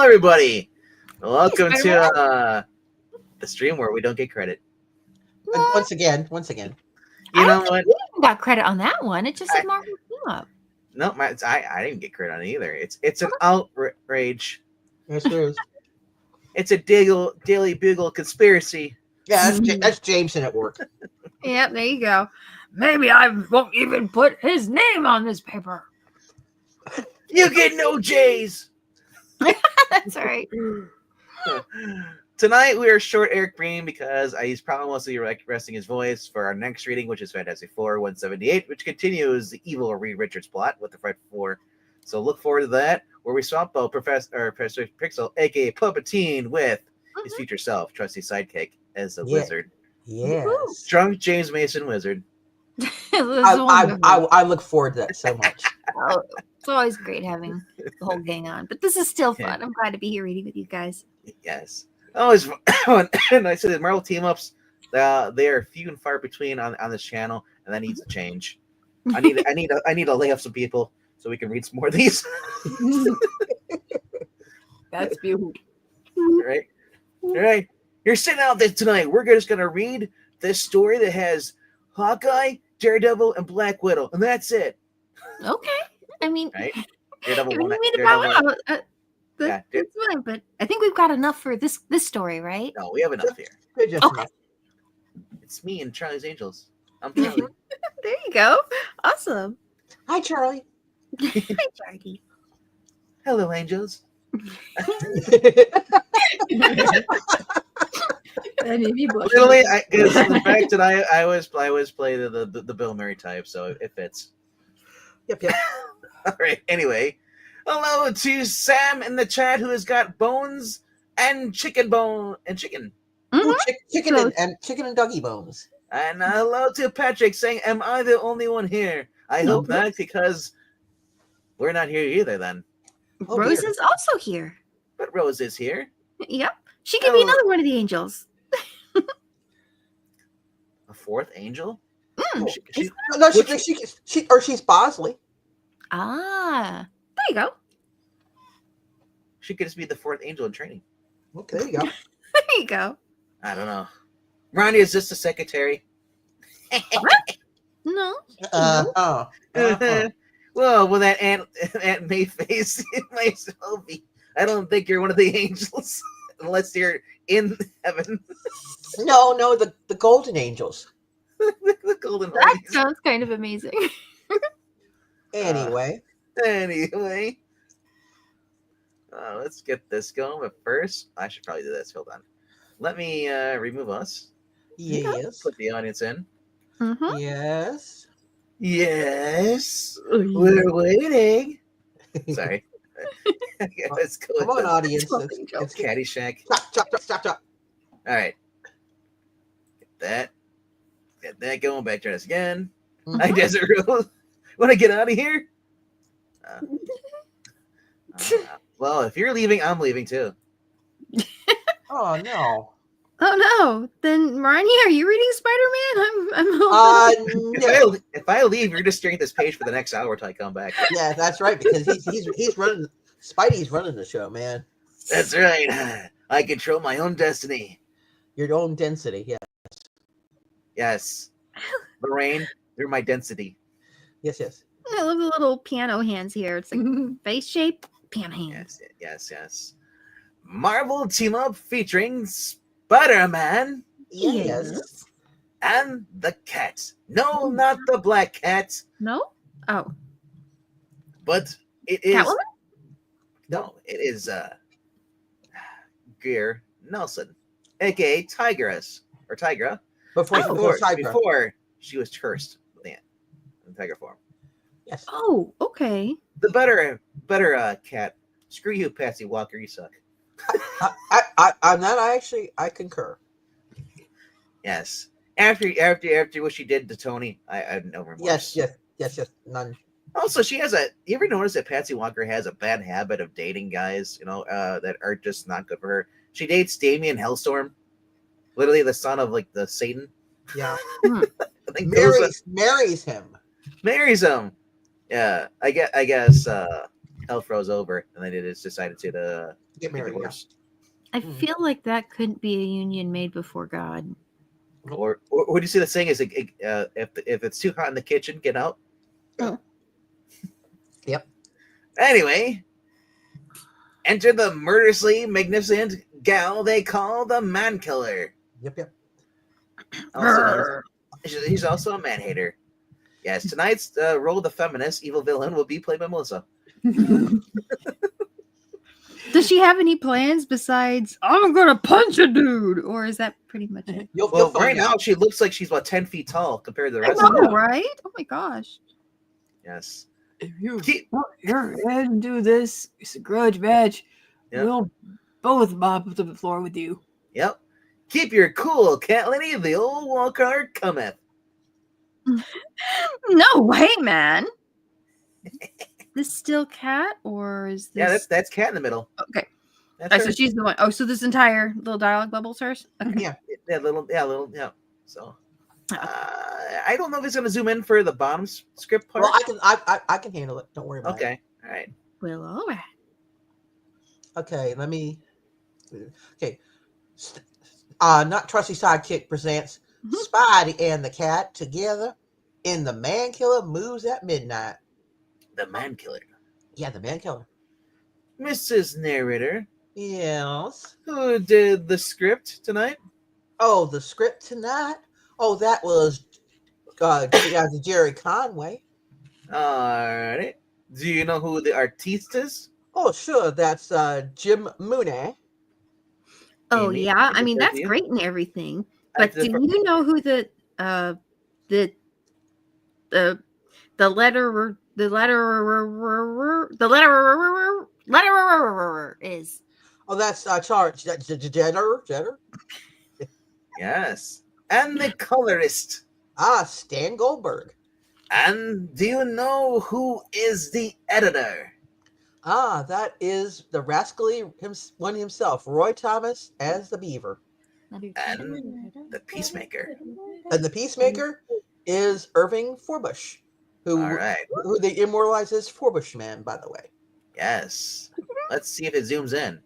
everybody. Welcome to the stream where we don't get credit. Once again. You know what? We got credit on that one. It just said Marvel Team Up. No, I didn't get credit on it either. It's an outrage. Yes, there is. It's a Daily Bugle conspiracy. Yeah, that's Jameson at work. Yep, there you go. Maybe I won't even put his name on this paper. You get no J's. That's right. Tonight we are short Eric Breen because he's probably mostly resting his voice for our next reading, which is Fantastic Four 178, which continues the evil Reed Richards plot with the Fred Four. So look forward to that, where we swap out Professor Pixel, aka Puppeteen, with his future self, trusty sidekick, as a wizard. Yes. Drunk James Mason wizard. I look forward to that so much. Oh, it's always great having the whole gang on, but this is still fun. I'm glad to be here reading with you guys. Yes. Always fun. And I said the Marvel team ups, they are few and far between on this channel, and that needs to change. I need to lay off some people so we can read some more of these. That's beautiful. All right. You're sitting out there tonight. We're just gonna read this story that has Hawkeye, Daredevil, and Black Widow, and that's it. Okay. I mean, right? Daredevil that's fine, but I think we've got enough for this story, right? No, we have enough here. Okay. It's me and Charlie's Angels. I'm Charlie. There you go. Awesome. Hi, Charlie. Hi, Charlie. Hello, Angels. Literally, the fact that I always play the Bill Murray type, so it fits. Yep. All right. Anyway, hello to Sam in the chat who has got bones and chicken chicken. Mm-hmm. Chicken and doggy bones. And hello to Patrick saying, "Am I the only one here?" I hope not, because we're not here either. Then Rose is also here. But Rose is here. Yep, she could be another one of the angels. A fourth angel? She's Bosley. Ah, there you go. She could just be the fourth angel in training. Okay, there you go. There you go. I don't know. Ronnie, is this the secretary? No. Well, with that Aunt May face, it might as well be. I don't think you're one of the angels unless you're in heaven. No, the golden angels. The golden. That sounds kind of amazing. Anyway. Let's get this going. But first, I should probably do this. Hold on. Let me remove us. Yes. Put the audience in. Mm-hmm. Yes. Yes. We're waiting. Sorry. Let's go. Come on, audience. It's Caddyshack. Stop. All right. Get that going. Back to us again. Mm-hmm. Hi, Desert Rose. Want to get out of here? Well, if you're leaving, I'm leaving too. Oh no! Then Ronnie, are you reading Spider-Man? I'm no. If I leave, you're just staring at this page for the next hour till I come back. Yeah, that's right, because he's running. Spidey's running the show, man. That's right. I control my own destiny. Your own density, yes. Yes. Lorraine, you're my density. Yes. I love the little piano hands here. It's like face shape piano hands. Yes. Marvel team up featuring Spider-Man. Yes. And the cat. No, not the black cat. No? Oh. But it is. Catwoman? No, it is Greer Nelson, aka Tigress or Tigra. Before she was cursed with in tiger form. Yes. Oh, okay. The better cat. Screw you, Patsy Walker. You suck. I'm not. I concur. Yes. After what she did to Tony, I have no remorse. Yes. None. Also, she has you ever notice that Patsy Walker has a bad habit of dating guys, that are just not good for her? She dates Damian Hellstorm, literally the son of the Satan. Yeah. I think marries him. Marries him. Yeah, I guess hell froze over, and then they just decided to Get married. Yeah. divorce. I feel like that couldn't be a union made before God. Or what do you see the saying is, if it's too hot in the kitchen, get out. Oh. Yep. Anyway, enter the murderously magnificent gal they call the Man Killer. Yep. He's also a man hater. Yes, tonight's role of the feminist evil villain will be played by Melissa. Does she have any plans besides I'm gonna punch a dude, or is that pretty much it? You'll Well, find right now out. she looks like she's about 10 feet tall compared to the I rest of know, them. right? Oh my gosh. Yes. If you Keep- put your head and do this, it's a grudge match. Yeah. We'll both mop up to the floor with you. Yep. Keep your cool, Catliny. The old walker cometh. No way, man. This still Cat, or is this? Yeah, that's Cat in the middle. Okay. That's Oh, her. so she's the one. Oh, so this entire little dialogue bubble's hers? Okay. Yeah. Yeah. So, I don't know if it's gonna zoom in for the bottom script part. Well, I can handle it. Don't worry about it. Okay. All right. Well, all right. Okay, let me. Okay, not trusty sidekick presents Spidey and the Cat together in The Man Killer Moves at Midnight. The Man Killer. Yeah, The Man Killer. Mrs. Narrator, Yes. who did the script tonight? Oh, the script tonight. Oh, that was Gerry Conway. All right. Do you know who the artiste is? Oh, sure, that's Jim Mooney. Oh Amy, yeah, is I it mean for that's you? great and everything. But That's do for- you know who the letter is? Oh, that's Charles Jetter. Yes. And the colorist. Stan Goldberg. And do you know who is the editor? That is the rascally one himself, Roy Thomas as the Beaver. And the Peacemaker. And the Peacemaker is Irving Forbush, who All right. who they immortalize as Forbush Man, by the way. Yes. Let's see if it zooms in.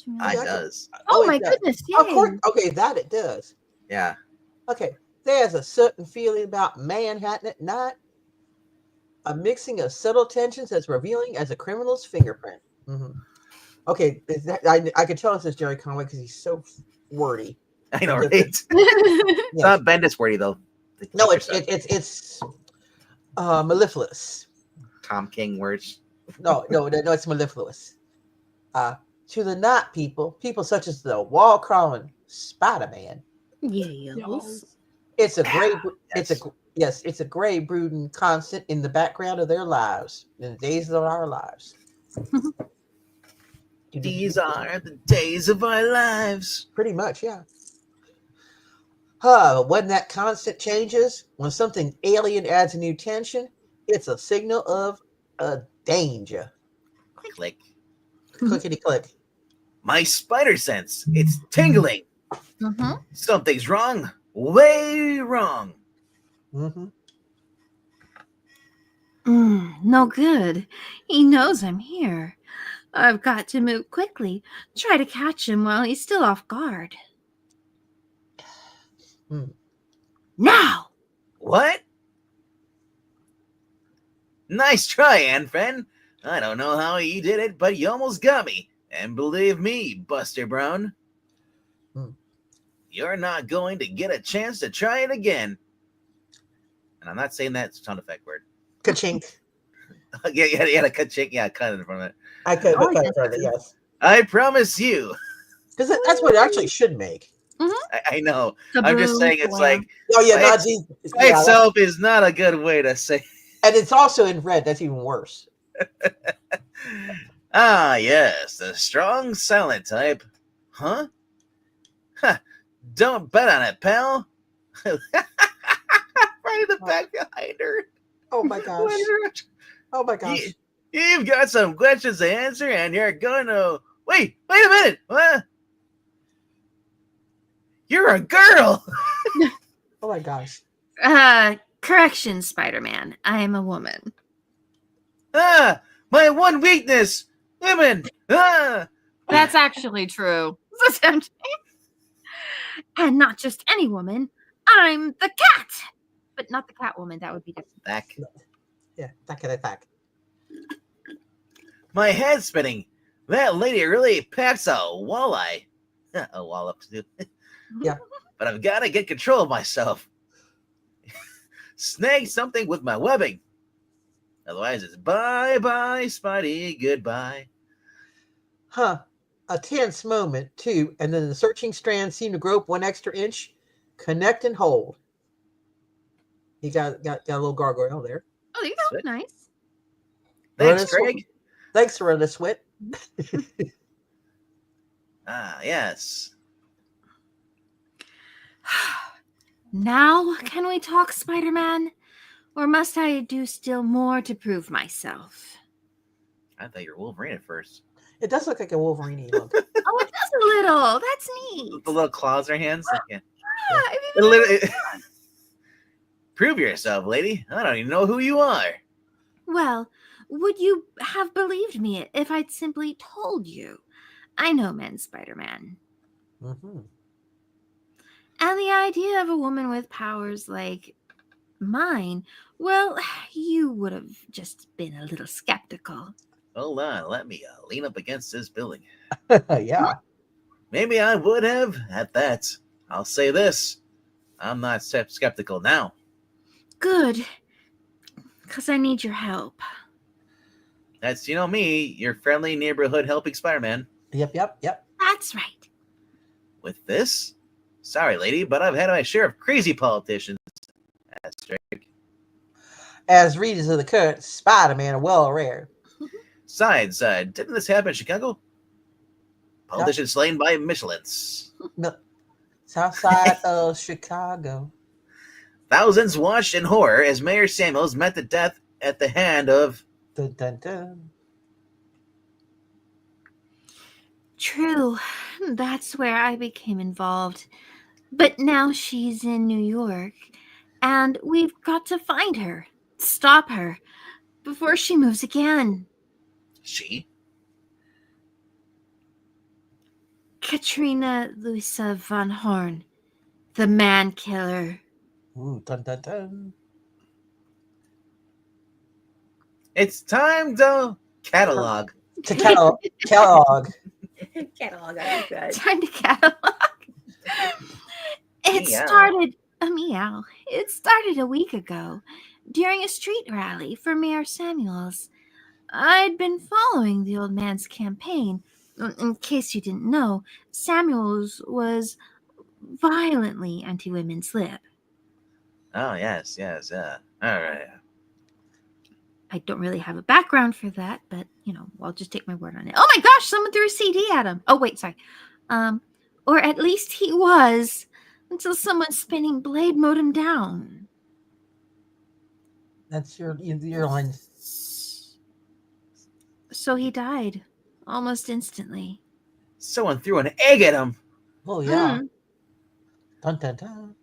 Yeah, It does. Oh it my does. goodness! Of Yay. course. Okay, that it does. Yeah. Okay, there's a certain feeling about Manhattan at night. A mixing of subtle tensions as revealing as a criminal's fingerprint. Okay, I can tell this is Gerry Conway because he's so wordy. I know, right? It's Yes. not Bendis wordy, though. No, it's mellifluous. Tom King words. No, it's mellifluous. To the night people such as the wall crawling Spider-Man. Yes. It's a gray. Yes. It's a gray brooding constant in the background of their lives, in the days of our lives. These are the days of our lives. Pretty much, yeah. When that constant changes, when something alien adds a new tension, it's a signal of a danger. Click. Clickety click. My spider sense. It's tingling. Mm-hmm. Something's wrong. Way wrong. No good. He knows I'm here. I've got to move quickly. Try to catch him while he's still off guard. Now! What? Nice try, Ann friend. I don't know how you did it, but you almost got me. And believe me, Buster Brown, you're not going to get a chance to try it again. And I'm not saying that sound effect word. Ka-chink. yeah, a ka-chink. Yeah, cut it from it. I could Oh, cut it from it, yes. I promise you. Because that's what it actually should make. I know. I'm just saying it's like Oh, yeah, By Nazi. by itself is not a good way to say. And it's also in red. That's even worse. Ah, yes, the strong silent type. Huh? Don't bet on it, pal. Right in the back behind her. Oh, my gosh. Oh, my gosh. You've got some questions to answer, and you're going to... Wait a minute. What? You're a girl. Oh, my gosh. Correction, Spider-Man. I am a woman. My one weakness! Women! Ah! That's actually true. And not just any woman. I'm the cat. But not the cat woman. That would be different. Back. Yeah, attack. My head's spinning. That lady really packs a walleye. A wallop too. Yeah. But I've got to get control of myself. Snag something with my webbing. Otherwise, it's bye-bye, Spidey, goodbye. Huh. A tense moment, too, and then the searching strands seem to grope 1 extra inch. Connect and hold. He got a little gargoyle there. Oh, there you go. Nice. Thanks, Rhoda Greg. Thanks, Rhoda Swit. Ah, yes. Now, can we talk, Spider-Man? Or must I do still more to prove myself? I thought you were Wolverine at first. It does look like a Wolverine look. Oh, it does a little. That's neat. The little claws in her hands. Yeah. Yeah, I It mean, literally- Prove yourself, lady. I don't even know who you are. well, would you have believed me if I'd simply told you? I know men, Spider-Man. Mm-hmm. And the idea of a woman with powers like mine, well, you would have just been a little skeptical. Hold on, let me lean up against this building. Yeah. Maybe I would have at that. I'll say this. I'm not skeptical now. Good, because I need your help. That's, me, your friendly neighborhood helping Spider-Man. Yep. That's right. With this? Sorry, lady, but I've had my share of crazy politicians. Asterisk. As readers of the current Spider-Man are well aware. Besides, didn't this happen in Chicago? Politicians slain by Michelins. No. South side of Chicago. Thousands watched in horror as Mayor Samuels met the death at the hand of... Dun, dun, dun. True. That's where I became involved. But now she's in New York, and we've got to find her, stop her, before she moves again. She? Katerina Luisa von Horn, the man killer. Ooh, dun, dun, dun. It's time to catalog. To Kellogg. Catalog, I like that. Time to catalog. It Meow. started It started a week ago during a street rally for Mayor Samuels. I'd been following the old man's campaign. In case you didn't know, Samuels was violently anti-women's lib. Oh, yes. All right. I don't really have a background for that, but I'll just take my word on it. Oh my gosh, someone threw a CD at him. Oh wait, sorry. Or at least he was, until someone spinning blade mowed him down. That's your line. So he died almost instantly. Someone threw an egg at him. Oh yeah. Mm. Dun, dun, dun.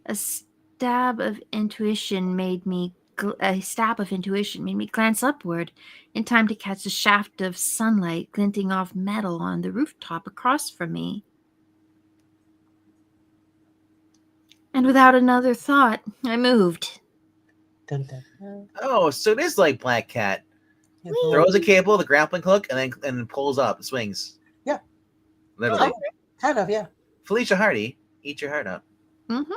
A stab of intuition made me glance upward in time to catch a shaft of sunlight glinting off metal on the rooftop across from me. And without another thought, I moved. Dun, dun, dun. Oh, so it is like Black Cat. Yeah, Throws a cable, the grappling hook, and then pulls up, swings. Yeah. Literally. kind of, yeah. Felicia Hardy, eat your heart out. Mm-hmm.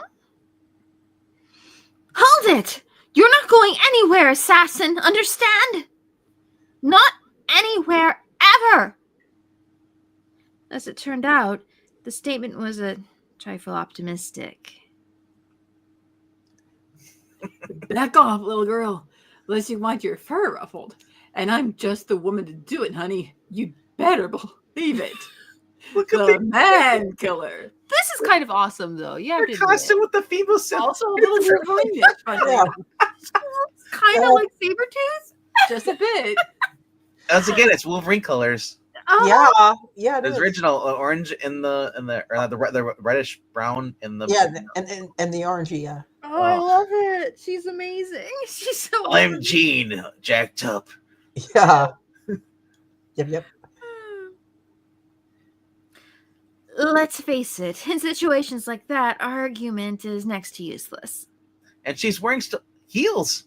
Hold it! You're not going anywhere, assassin, understand? Not anywhere, ever! As it turned out, the statement was a trifle optimistic. Back off, little girl, unless you want your fur ruffled. And I'm just the woman to do it, honey. You'd better believe it. Look at The man killer. This is kind of awesome, though. Yeah, the costume with the female symbol. Also a little Wolverine-ish, Yeah. Kind of like Sabretooth? just a bit. Once again, it's Wolverine colors. Oh, Yeah, it There's is. original orange in the reddish brown in the. Yeah, and the orangey, yeah. Oh, I love it. She's amazing. She's so I'm funny. Gene, jacked up. Yeah. Yep. Let's face it, in situations like that, argument is next to useless. And she's wearing heels.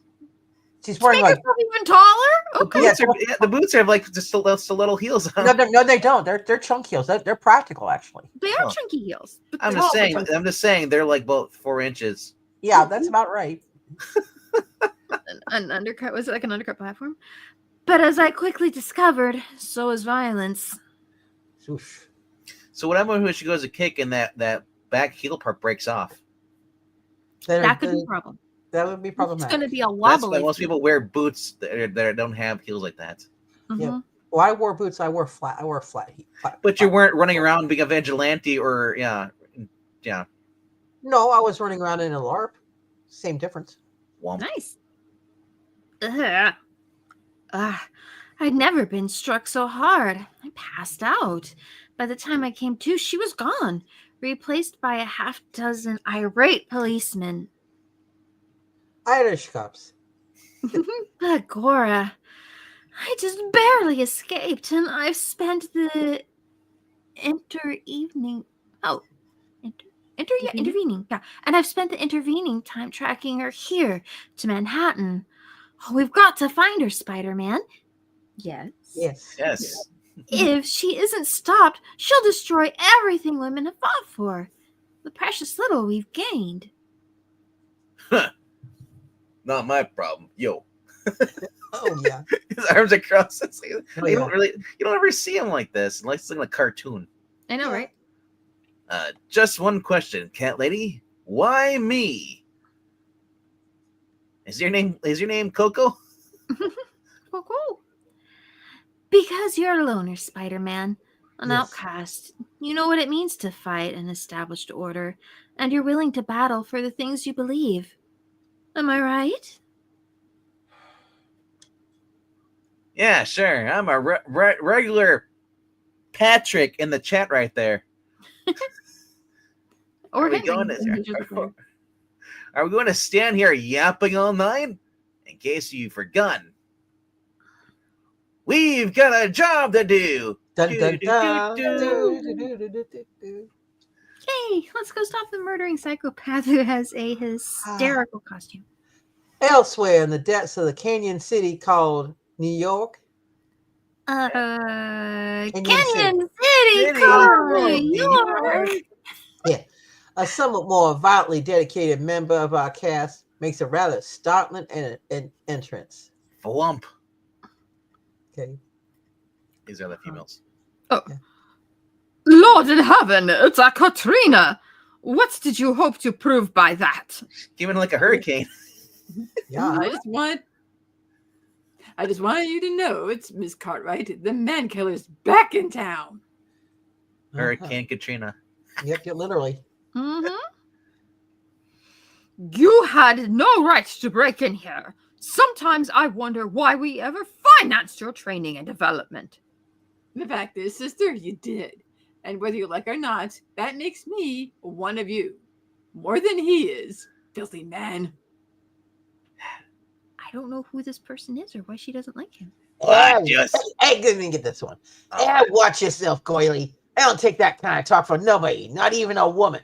She's To wearing make like herself even taller? The Okay. boots, the boots have like just little heels on. no, they don't. They're chunk heels. They're practical, actually. They are Oh. chunky heels. But I'm they're just all saying. chunky. I'm just saying they're like both 4 inches. Yeah, that's about right. An undercut, was it like an undercut platform? But as I quickly discovered, so is violence. Swoosh. So whatever when she goes to kick and that back heel part breaks off. That could be a problem. That would be It's problematic. going to be a That's why wobbly. most people wear boots that don't have heels like that. Mhm. Yeah. Well, I wore boots. I wore flat. But you weren't running around being a vigilante or yeah. No, I was running around in a LARP. Same difference. Womp. Nice. Ugh. I'd never been struck so hard. I passed out. By the time I came to, she was gone, replaced by a half-dozen irate policemen. Irish cops. But Gora, I just barely escaped, and I've spent the intervening. Yeah. And I've spent the intervening time tracking her here to Manhattan. Oh, we've got to find her, Spider-Man. Yes. Yes. If she isn't stopped, she'll destroy everything women have fought for. The precious little we've gained. Not my problem. Yo. Oh yeah. His arms are crossed. It's like, Oh, you yeah. don't ever see him like this unless it's like a cartoon. I know, right? Just one question, cat lady. Why me? Is your name Coco? Cool. Because you're a loner, Spider-Man. An Yes. outcast. You know what it means to fight an established order, and you're willing to battle for the things you believe. Am I right? Yeah, sure. I'm a regular Patrick in the chat right there. Or Are we Henry, going who's a player. to? Are we going to stand here yapping all night? In case you've forgotten, we've got a job to do. Dun, dun, dun. Do. Yay! Let's go stop the murdering psychopath who has a hysterical costume. Elsewhere in the depths of the Canyon City called New York. Canyon City. City, Conway, New York. Yeah. A somewhat more violently dedicated member of our cast makes a rather startling entrance. Flump. Okay. These are the females. Lord in heaven, it's a Katerina. What did you hope to prove by that? Giving like a hurricane. Yeah. I just wanted you to know it's Miss Cartwright. The man killer's back in town. Hurricane Katrina. Yep, literally. Mm-hmm. You had no right to break in here. Sometimes I wonder why we ever financed your training and development. The fact is, sister, you did. And whether you like or not, that makes me one of you. More than he is, filthy man. I don't know who this person is or why she doesn't like him. Hey, let me get this one. Hey, watch yourself, Goily. I don't take that kind of talk from nobody, not even a woman.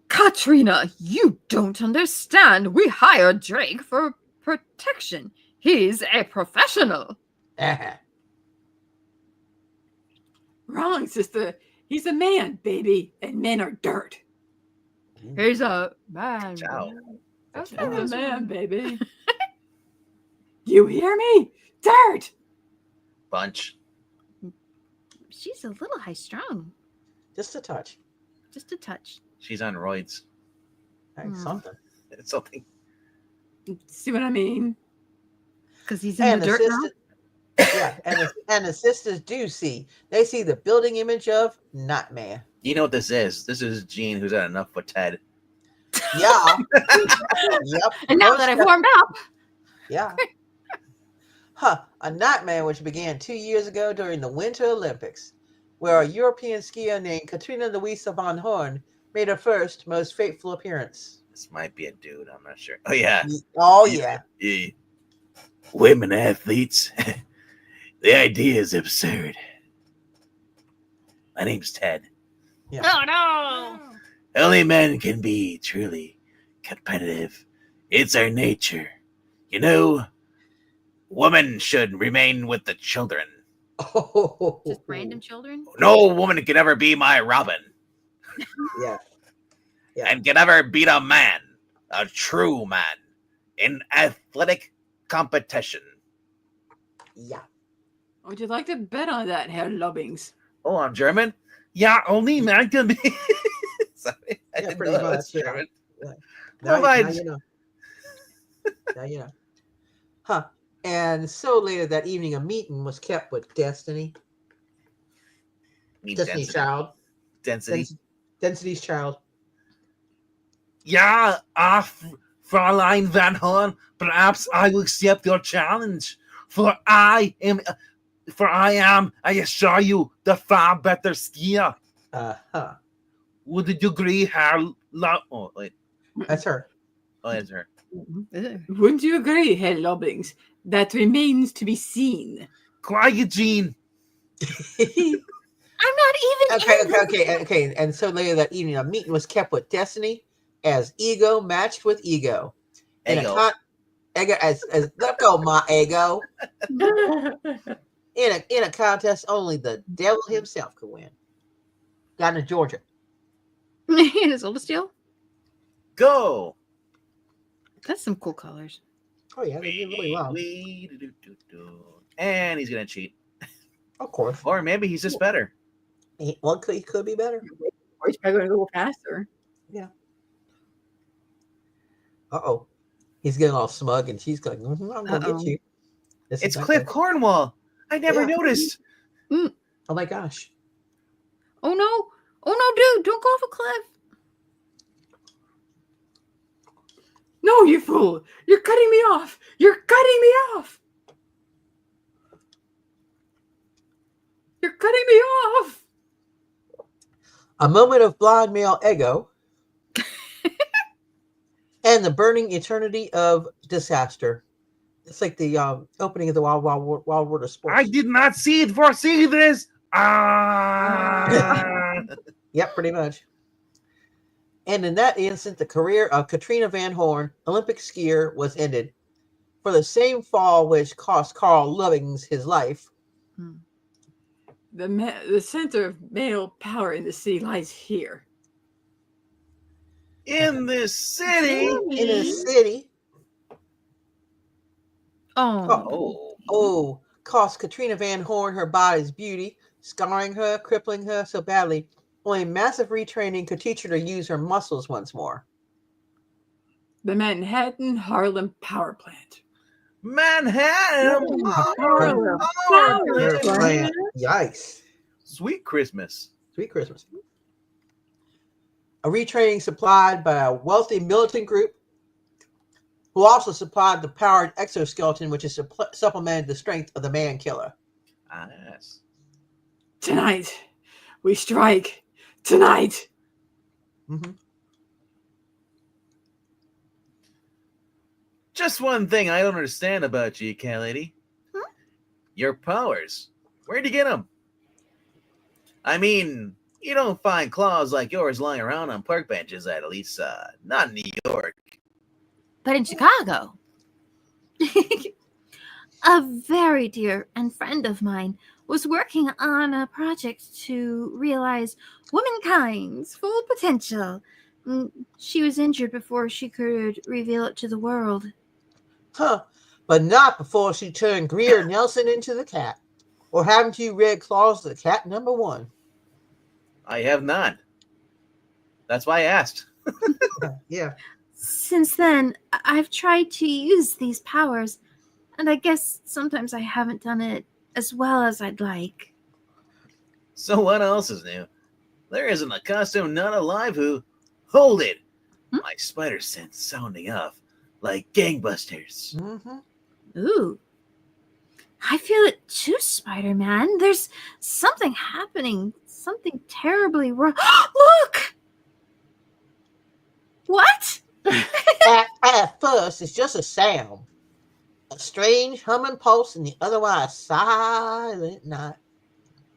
Katerina, you don't understand. We hired Drake for protection. He's a professional. Uh-huh. Wrong, sister. He's a man, baby, and men are dirt. He's a man. Ciao. He's a man, baby. You hear me? Dirt! Bunch. She's a little high-strung. Just a touch. Just a touch. She's on roids. Hey, something. It's something. See what I mean? Because he's in And the the dirt now. sisters, yeah, and the sisters do see. They see the building image of Nightmare. You know what this is? This is Gene who's had enough with Ted. Yeah. Yep. And now that I've warmed up, Yeah. A nightmare which began 2 years ago during the Winter Olympics, where a European skier named Katerina Luisa von Horn made her first, most fateful appearance. This might be a dude. I'm not sure. Oh yeah. Oh, yeah. Yeah. Women athletes. The idea is absurd. My name's Ted. Yeah. Oh no! Only men can be truly competitive. It's our nature. You know, women should remain with the children. Oh, Just random children? No woman can ever be my Robin Yeah. Yeah. and can ever beat a man, a true man, in athletic competition. Yeah. Would you like to bet on that, Herr Lobbings? Oh, I'm German? Yeah, only man can be. Sorry, I didn't pretty know that was much, yeah. German. Now Provides- you know. Now you know. Huh. And so later that evening, a meeting was kept with Destiny. Mean Destiny's density. child. Density. Density's child. Yeah, Fräulein Van Horn, perhaps I will accept your challenge. For I am, I assure you, the far better skier. Uh-huh. Would you agree, Oh, wait. That's her. Oh, that's her. Wouldn't you agree, Herr Lobbings? That remains to be seen. Quiet, Gene. I'm not even Okay. And so later that evening, a meeting was kept with Destiny as ego matched with ego. And Ego. ego as let go, my ego. In a contest only the devil himself could win. Down in Georgia. Is Older Steel? Go. That's some cool colors. Oh yeah, they did really well. And he's gonna cheat, Of course. or maybe he's just better. He could be better. Or he's probably going to go faster. Uh-oh. He's getting all smug and she's going, I'm gonna Uh-oh. get you. This is It's not Cliff good. Cornwall. I never Yeah. noticed. Oh my gosh. Oh no! Oh no, dude! Don't go off a cliff! No, you fool! You're cutting me off! You're cutting me off! You're cutting me off! A moment of blind male ego. And the burning eternity of disaster. It's like the opening of the Wild World of Sports. I did not foresee this. Yep, pretty much. And in that instant, the career of Katerina Van Horn, Olympic skier, was ended. For the same fall which cost Carl Lovings his life. The center of male power in the city lies here. In this city. In a city. Oh. Oh. Cost Katerina Van Horn her body's beauty, scarring her, crippling her so badly. Only massive retraining could teach her to use her muscles once more. The Manhattan Harlem Power Plant. Manhattan. Harlem Power Plant. plant. Yikes. Sweet Christmas. Sweet Christmas. A retraining supplied by a wealthy militant group who also supplied the powered exoskeleton, which has supplemented the strength of the man killer. Ah, yes. Tonight, we strike. Tonight. Mm-hmm. Just one thing I don't understand about you, cat lady. Huh? Your powers. Where'd you get them? I mean, you don't find claws like yours lying around on park benches, at least not in New York. But in Chicago. A very dear and friend of mine was working on a project to realize womankind's full potential. She was injured before she could reveal it to the world. Huh. But not before she turned Greer Nelson into the cat. Or haven't you read Claws the Cat #1? I have not. That's why I asked. Yeah. Since then, I've tried to use these powers, and I guess sometimes I haven't done it as well as I'd like. So what else is new? There isn't a costume not alive who... Hold it! My spider sense sounding off like gangbusters. Mm-hmm. Ooh. I feel it too, Spider-Man. There's something happening. Something terribly wrong. Look! What? At first, it's just a sound. A strange humming pulse in the otherwise silent night.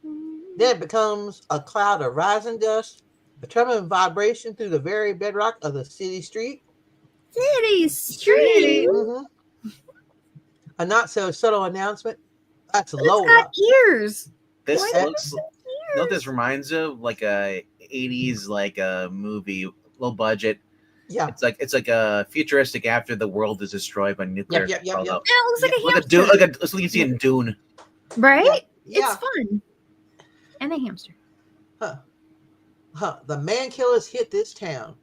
Then it becomes a cloud of rising dust, a trembling vibration through the very bedrock of the city street. City Street. Mhm. A not so subtle announcement. That's It's Lola. got ears. This Why looks. You know what this reminds of? Like a 80s like a movie, low budget. Yeah. It's like a futuristic after the world is destroyed by nuclear Yep. fallout. Yeah, it looks like a Like a hamster. Dune, it's like you see in Dune. Right? Yeah. It's fun. And a hamster. The man killers hit this town.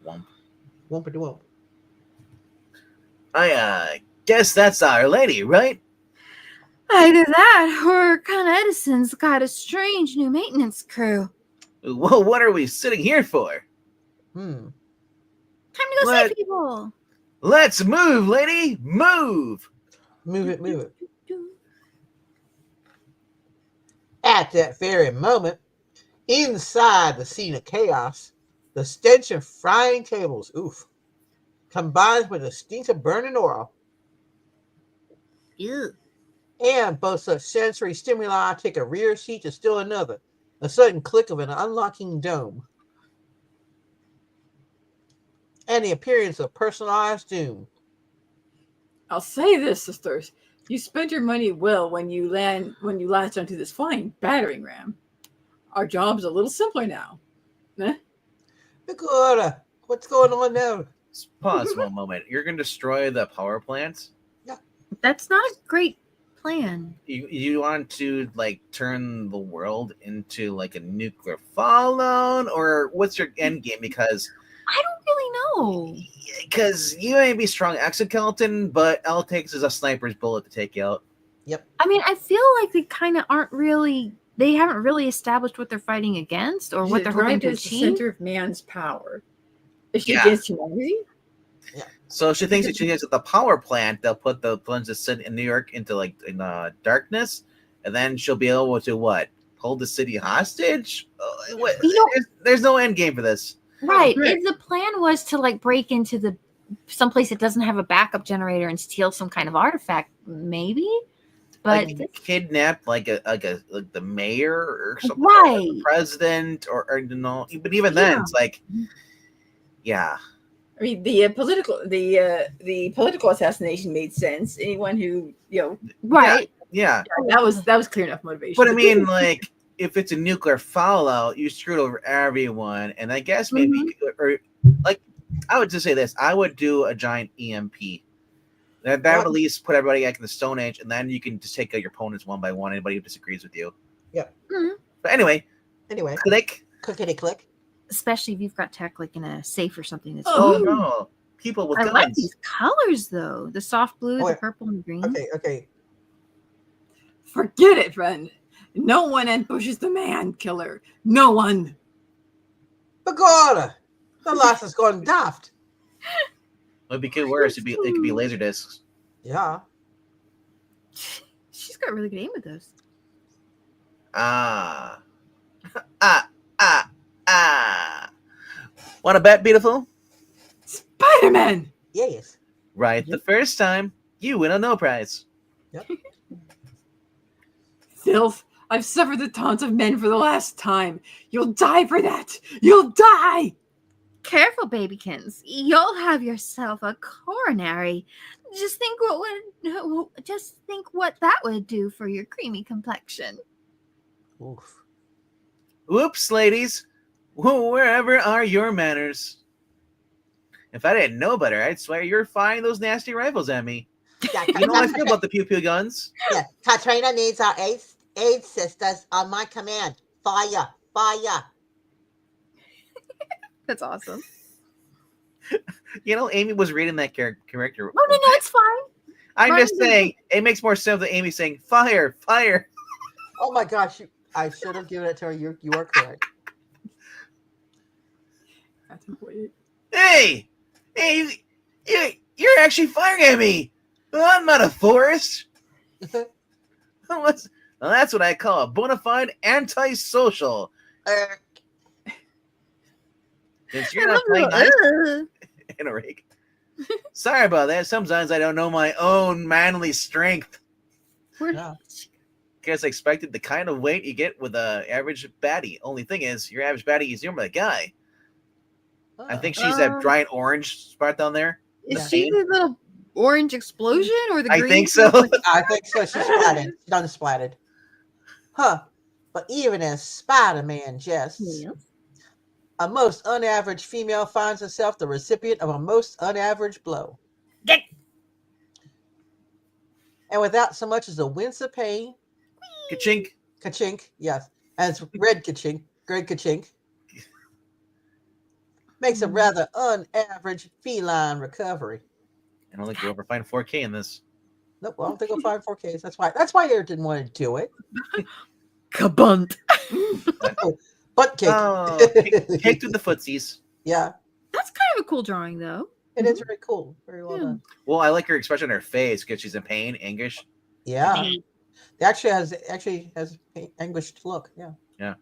Womp. Wumpity wump. I guess that's Our Lady, right? Either that or Con Edison's got a strange new maintenance crew. Well, what are we sitting here for? Time to go What? see people. Let's move, lady. Move. Move it. At that very moment, inside the scene of chaos, the stench of frying tables, combines with the stink of burning oil, Ew. and both such sensory stimuli take a rear seat to still another, a sudden click of an unlocking dome, and the appearance of personalized doom. I'll say this, sisters. You spent your money well when you latch onto this flying battering ram. Our job's a little simpler now. Good. What's going on now? Pause one moment. You're going to destroy the power plant? That's not a great plan. You want to like turn the world into like a nuclear fallout, or what's your end game? Because I don't really know. you may be strong exoskeleton, but all it takes is a sniper's bullet to take you out. I mean, I feel like they kind of they haven't really established what they're fighting against or what they're hoping to is the achieve. center of man's power. Is she Yeah. against humanity? So she thinks that she gets at the power plant, they'll put the ones that sit in New York into like darkness, and then she'll be able to what? Hold the city hostage? There's no end game for this. Right. Right. If the plan was to like break into someplace that doesn't have a backup generator and steal some kind of artifact, maybe. But Like kidnap like the mayor or something, Right. or the president, or you know. But even then, Yeah. it's like, yeah. I mean, the political assassination made sense. Anyone who right. Yeah. that was clear enough motivation. But I mean, like, if it's a nuclear fallout, you screwed over everyone. And I guess maybe, or like, I would just say this: I would do a giant EMP. That would at least put everybody back in the Stone Age, and then you can just take out your opponents one by one. Anybody who disagrees with you. Yep. Mhm. But anyway, click. Clickety click. Especially if you've got tech like in a safe or something that's Oh no, people with I guns. like these colors though. The soft blue, Oh, the purple, and green. Okay. Forget it, friend. No one ambushes the man killer. No one. Begorra! The lass has gone daft. It'd be worse. It could be laser discs. Yeah. She's got really good aim with those. Ah. Want to bet, beautiful? Spider-Man. Yes. Right the first time, you win a no prize. Filth. I've suffered the taunts of men for the last time. You'll die for that. You'll die. Careful, babykins. You'll have yourself a coronary. Just think what that would do for your creamy complexion. Oof. Whoops, ladies. Wherever are your manners? If I didn't know better, I'd swear you're firing those nasty rifles at me. Yeah, You know how I feel about the pew-pew guns? yeah. Katerina needs our aid sisters on my command. Fire. That's awesome. You know, Amy was reading that character. Oh, no, it's fine. I'm just Ryan- saying, it makes more sense than Amy saying, fire. Oh my gosh, I should have given it to her. You are correct. That's important. Hey, you're actually firing at me. I'm not a forest. Well, that's what I call a bona fide antisocial. Since you're not playing nice in a rig. Sorry about that. Sometimes I don't know my own manly strength. Yeah. Guess I expected the kind of weight you get with a average baddie. Only thing is, your average baddie is normally a guy. I think she's that giant orange spot down there. Is she the little orange explosion or the I green? think so. I think so. She's splatted. She's done splatted. Huh. But even as Spider-Man jests, Yes. a most unaverage female finds herself the recipient of a most unaverage blow. Get- And without so much as a wince of pain, Ka-chink. ka-chink, yes, as red ka-chink, Greg ka-chink, makes a rather unaverage feline recovery. I don't think we'll ever find 4K in this. Nope, I don't think we'll find 4Ks. That's why Eric didn't want to do it. Kabunt. Butt kick. Oh, kicked with the footsies. Yeah, That's kind of a cool drawing, though. it is very cool. Very well Yeah. done. Well, I like her expression on her face because she's in pain, anguish. Yeah, it actually has an anguished look. Yeah.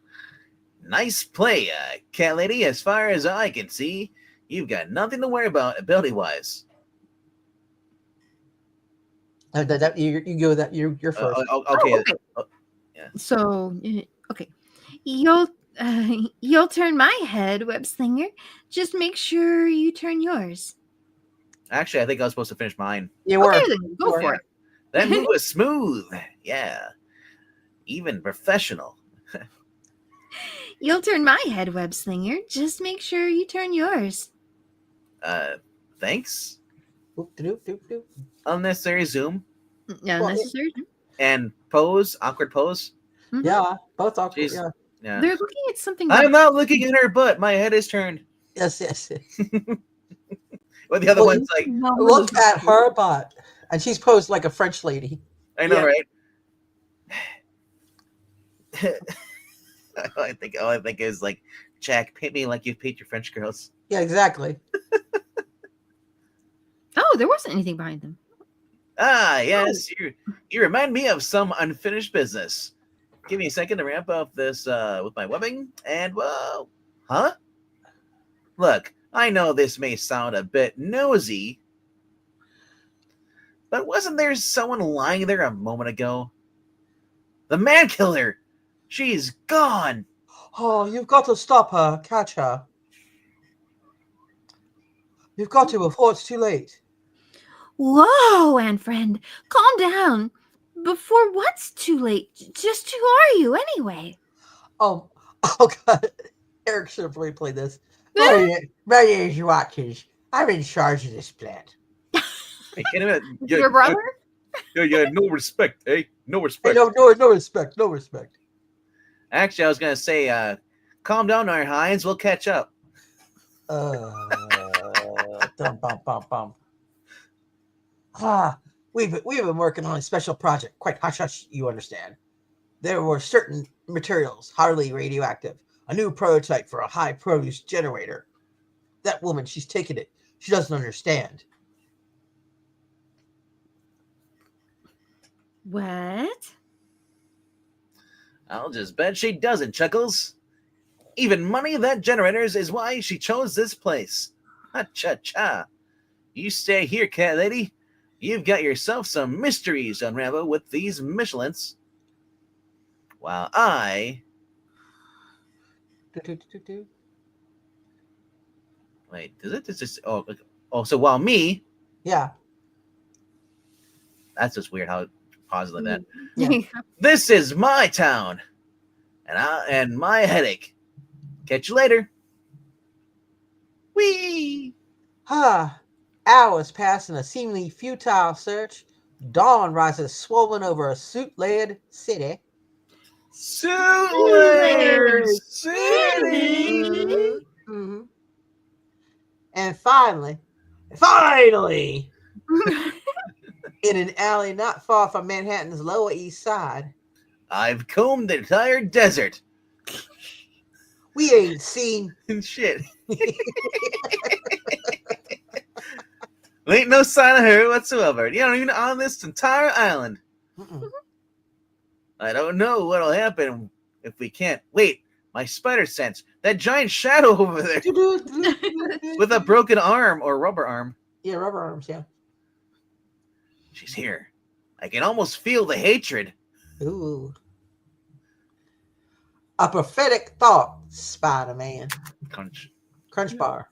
Nice play, cat lady. As far as I can see, you've got nothing to worry about ability-wise. You go that you're first. Okay. So, okay, you'll turn my head, web slinger. Just make sure you turn yours. Actually, I think I was supposed to finish mine. You were. Okay, then go Sure. for it. That move was smooth. Yeah. Even professional. You'll turn my head, web slinger. Just make sure you turn yours. Thanks. Doop, doop, doop, doop. Unnecessary zoom. No, Well, necessary. And pose. Awkward pose. Mhm. Yeah, both awkward. Jeez. Yeah. Yeah. They're looking at something. I'm not looking at her butt. My head is turned. Yes. Well, the other Well, one's like, Look at her butt, and she's posed like a French lady. I know, Yeah. right? all I think is like, Jack, paint me like you paint your French girls. Yeah, exactly. Oh, there wasn't anything behind them. Ah, yes, you remind me of some unfinished business. Give me a second to ramp up this with my webbing, and whoa, huh? Look, I know this may sound a bit nosy, but wasn't there someone lying there a moment ago? The man killer! She's gone! Oh, you've got to stop her, catch her. You've got to before it's too late. Whoa, Anne friend, calm down. Before what's too late? Just who are you anyway? Oh God, Eric should have replayed this. My name is Watkins. I'm in charge of this plant. I can't even. Your brother? Yeah, no respect, eh? No Hey, respect. no respect, no respect. Actually, I was gonna say, calm down, Iron Hines. We'll catch up. Dum, bum, bum, bum. We've been working on a special project. Quite hush hush, you understand. There were certain materials highly radioactive. A new prototype for a high produce generator. That woman, she's taken it. She doesn't understand. What? I'll just bet she doesn't, Chuckles. Even money that generators is why she chose this place. Ha-cha-cha. You stay here, cat lady. You've got yourself some mysteries to unravel with these Michelins. While I... Wait, does it? It's just... Oh, so while me... Yeah. That's just weird how it pauses like that. Yeah. This is my town. And my headache. Catch you later. Whee! Hours pass in a seemingly futile search. Dawn rises swollen over a soot-layered city. Suitlayer City! Mm-hmm. And finally, in an alley not far from Manhattan's Lower East Side, I've combed the entire desert. we ain't seen. And shit. There ain't no sign of her whatsoever. You don't even on this entire island. Mm-mm. I don't know what'll happen if we can't. Wait, my spider sense. That giant shadow over there with a broken arm or rubber arm. Yeah, rubber arms, yeah. She's here. I can almost feel the hatred. Ooh. A prophetic thought, Spider-Man. Crunch. Crunch bar.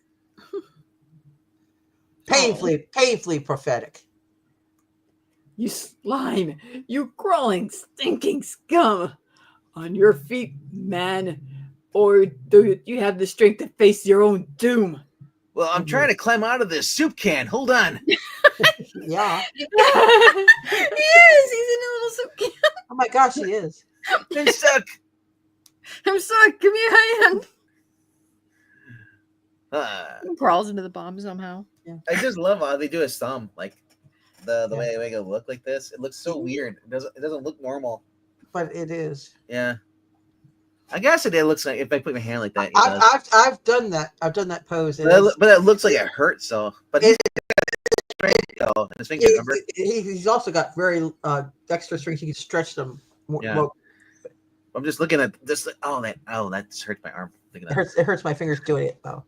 Painfully prophetic. You slime, you crawling, stinking scum. On your feet, man. Or do you have the strength to face your own doom? Well, I'm trying to climb out of this soup can. Hold on. Yeah. He is. He's in a little soup can. Oh my gosh, he is. I'm stuck. I'm sorry. Give me a hand. He Crawls into the bomb somehow. I just love how they do his thumb, like the way they make it look like this. It looks so weird. It doesn't look normal. But it is. Yeah. I guess it looks like if I put my hand like that. It does. I've done that. I've done that pose. But it looks like it hurts. So, but he's straight though, and his fingers. Remember? He's also got very dexterous strength. He can stretch them. Yeah. I'm just looking at this. That hurts my arm. It hurts my fingers doing it though.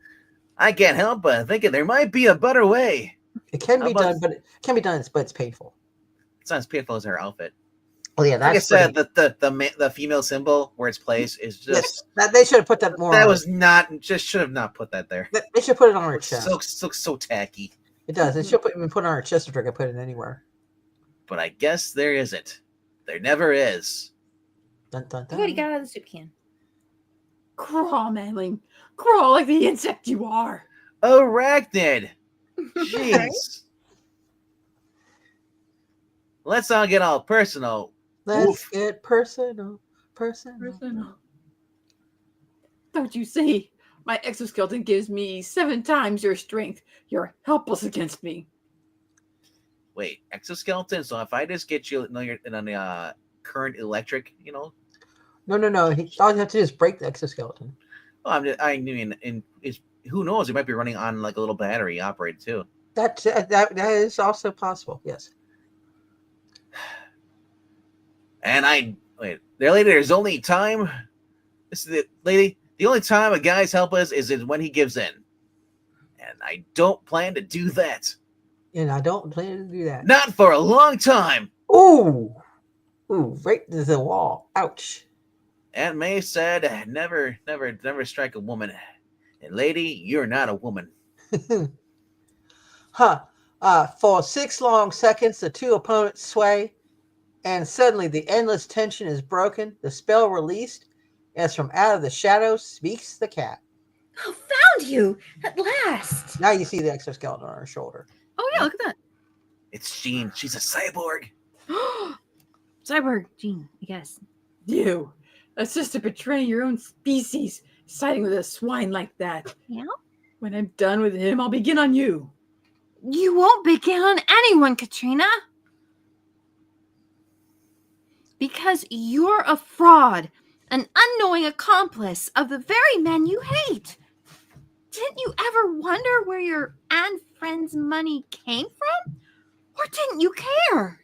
I can't help but thinking there might be a better way. It can be done, but it's painful. It's not as painful as her outfit. Oh yeah, Like I that's said, the female symbol where it's placed is just that they should have put that more. That was not just should have not put that there. They should put it on her chest. So tacky. It does. It should put it on her chest if they're gonna put it anywhere. But I guess there isn't. There never is. Dun, dun, dun. What do you got out of the soup can? Crawl, manling. Crawl like the insect you are. Arachnid. Jeez. Let's not get all personal. Let's get personal. Don't you see? My exoskeleton gives me 7 times your strength. You're helpless against me. Wait, exoskeleton. So if I just get you, you're on the current electric, No. All you have to do is break the exoskeleton. Well, who knows? It might be running on like a little battery operated too. That is also possible. Yes. And there's only time. This is the lady. The only time a guy's helpless is when he gives in, and I don't plan to do that. And I don't plan to do that. Not for a long time. Ooh, right to the wall. Ouch. Aunt May said, "Never strike a woman." And lady, you're not a woman. For 6 long seconds, the two opponents sway, and suddenly the endless tension is broken. The spell released, as from out of the shadows speaks the cat. Oh, found you at last. Now you see the exoskeleton on her shoulder. Oh yeah, look at that. It's Jean. She's a cyborg. Cyborg Jean, I guess. You. That's just to betray your own species, siding with a swine like that. Yeah? When I'm done with him, I'll begin on you. You won't begin on anyone, Katerina. Because you're a fraud, an unknowing accomplice of the very men you hate. Didn't you ever wonder where your and friends' money came from? Or didn't you care?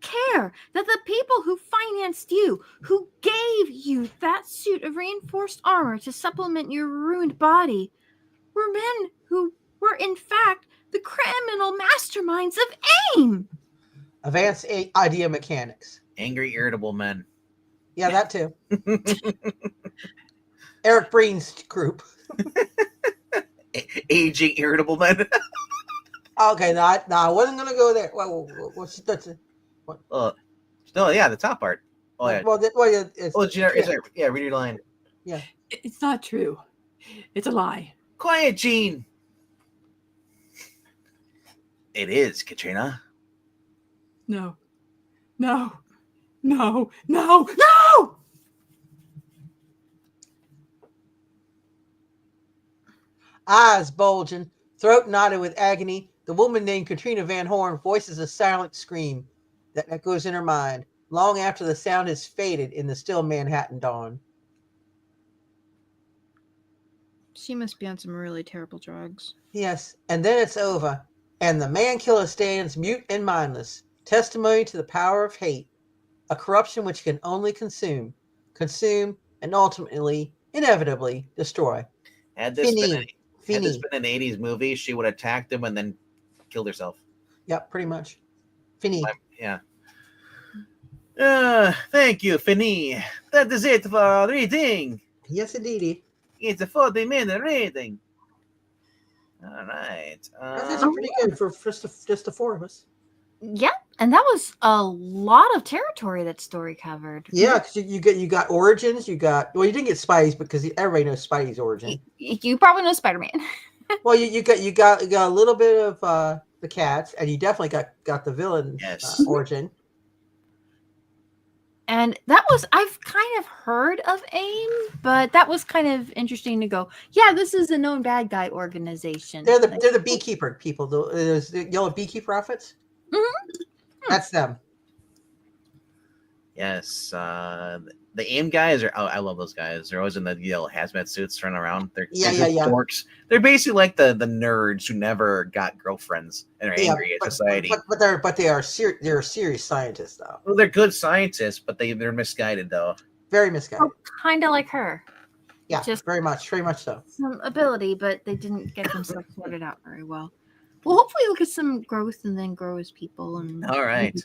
Care that the people who financed you, who gave you that suit of reinforced armor to supplement your ruined body, were men who were in fact the criminal masterminds of AIM. Advanced idea mechanics. Angry, irritable men. Yeah, that too. Eric Breen's group. Aging, irritable men. Okay, no, I wasn't gonna go there. The top part. Oh yeah. Read your line. Yeah. It's not true. It's a lie. Quiet, Jean. It is, Katerina. No. Eyes bulging, throat knotted with agony, the woman named Katerina Van Horn voices a silent scream that echoes in her mind long after the sound has faded in the still Manhattan dawn. She must be on some really terrible drugs. Yes, and then it's over, and the man-killer stands mute and mindless, testimony to the power of hate, a corruption which can only consume, and ultimately, inevitably, destroy. Had this been Fini. an 80s movie, she would have attacked him and then killed herself. Yep, pretty much. Fini. Yeah. Thank you, Fini. That is it for our reading. Yes, indeedy. It's a 40-minute reading. All right. That's actually pretty good for just the four of us. Yeah, and that was a lot of territory that story covered. Yeah, because you got origins, you didn't get Spidey's because everybody knows Spidey's origin. You probably know Spider-Man. Well, you got a little bit of the cats, and you definitely got the villain origin. And that was, I've kind of heard of AIM, but that was kind of interesting to go, yeah, this is a known bad guy organization. They're the beekeeper people. There's the yellow beekeeper outfits. Mm-hmm. That's them. Yes. The AIM guys I love those guys. They're always in the yellow hazmat suits running around. They're dorks. They're basically like the nerds who never got girlfriends and are angry at society. But they're serious scientists though. Well, they're good scientists, but they're misguided though. Very misguided. Kind of like her. Yeah, just very much so. Some ability, but they didn't get themselves sorted out very well. Well, hopefully we'll get some growth and then grow as people. All right.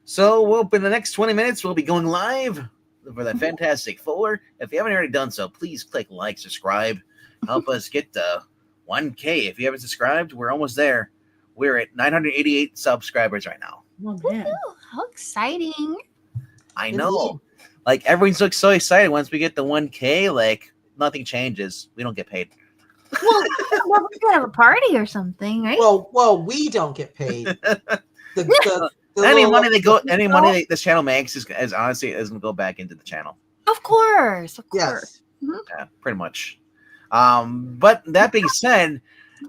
So in the next 20 minutes, we'll be going live for the Fantastic Four. If you haven't already done so, please click like, subscribe, help us get to 1K. If you haven't subscribed, we're almost there. We're at 988 subscribers right now. Oh, man. Ooh, how exciting. I know. Like, everyone's so excited once we get the 1K, like, nothing changes. We don't get paid. Well, we could have a party or something, right? Well, we don't get paid. Any money this channel makes is honestly going to go back into the channel. Of course. Yes. Mm-hmm. Yeah, pretty much. But that being said,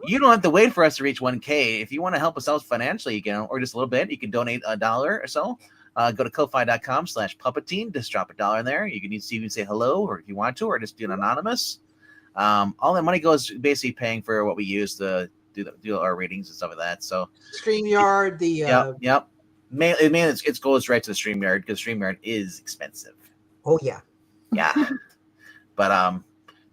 you don't have to wait for us to reach 1K. If you want to help us out financially, you can, or just a little bit, you can donate $1 or so. Go to ko-fi.com/puppeteen. Just drop $1 in there. You can even say hello, or if you want to, or just do an anonymous. All that money goes basically paying for what we use to do our ratings and stuff like that. So StreamYard, yep. It goes right to the StreamYard because StreamYard is expensive. Oh yeah. Yeah. But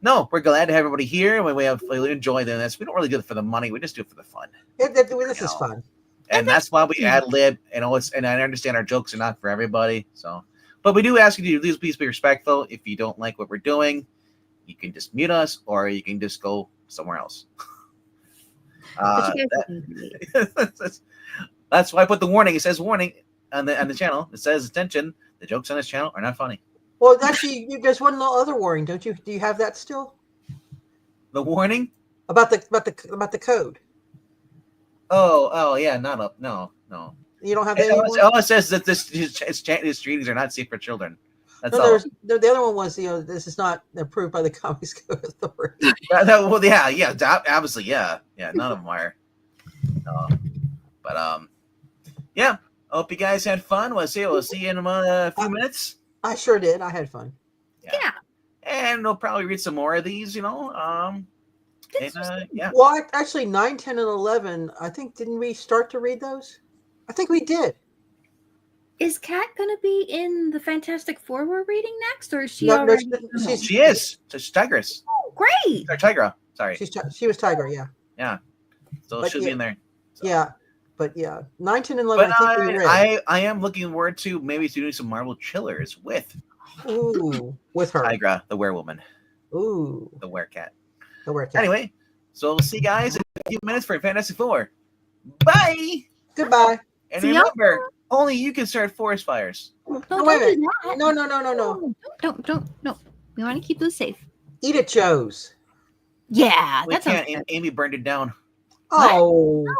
no, we're glad to have everybody here. We enjoy doing this. We don't really do it for the money. We just do it for the fun. This is fun. And that's why we ad lib and I understand our jokes are not for everybody. So, but we do ask you to please be respectful. If you don't like what we're doing, you can just mute us or you can just go somewhere else. That's why I put the warning. It says warning on the channel. It says attention. The jokes on this channel are not funny. Well, actually, there's one other warning, don't you? Do you have that still? The warning about the code. Oh yeah, no. You don't have that. All it says that these readings are not safe for children. That's all. The other one was this is not approved by the Comics Code Authority. Obviously, yeah. None of them are. But yeah. Hope you guys had fun. We'll see you in a few minutes. I sure did. I had fun. Yeah. And we'll probably read some more of these. Yeah. Well, actually, 9, 10, and 11. I think didn't we start to read those? I think we did. Is Kat going to be in the Fantastic Four we're reading next, or is she already? She is. She's Tigress. Oh, great. Or Tigra. Sorry. She was Tiger. Yeah. Yeah. So she'll be in there. So. Yeah. But yeah, 9, 10, and 11. But I am looking forward to maybe doing some Marvel chillers with her. Tigra, the werewoman. Ooh. The werecat. Anyway, so we'll see you guys in a few minutes for Fantastic Four. Bye. Goodbye. And remember, only you can start forest fires. No, wait a minute. No. Don't. We want to keep those safe. Eat at Joe's. Yeah, we can't. Amy burned it down. Oh. No.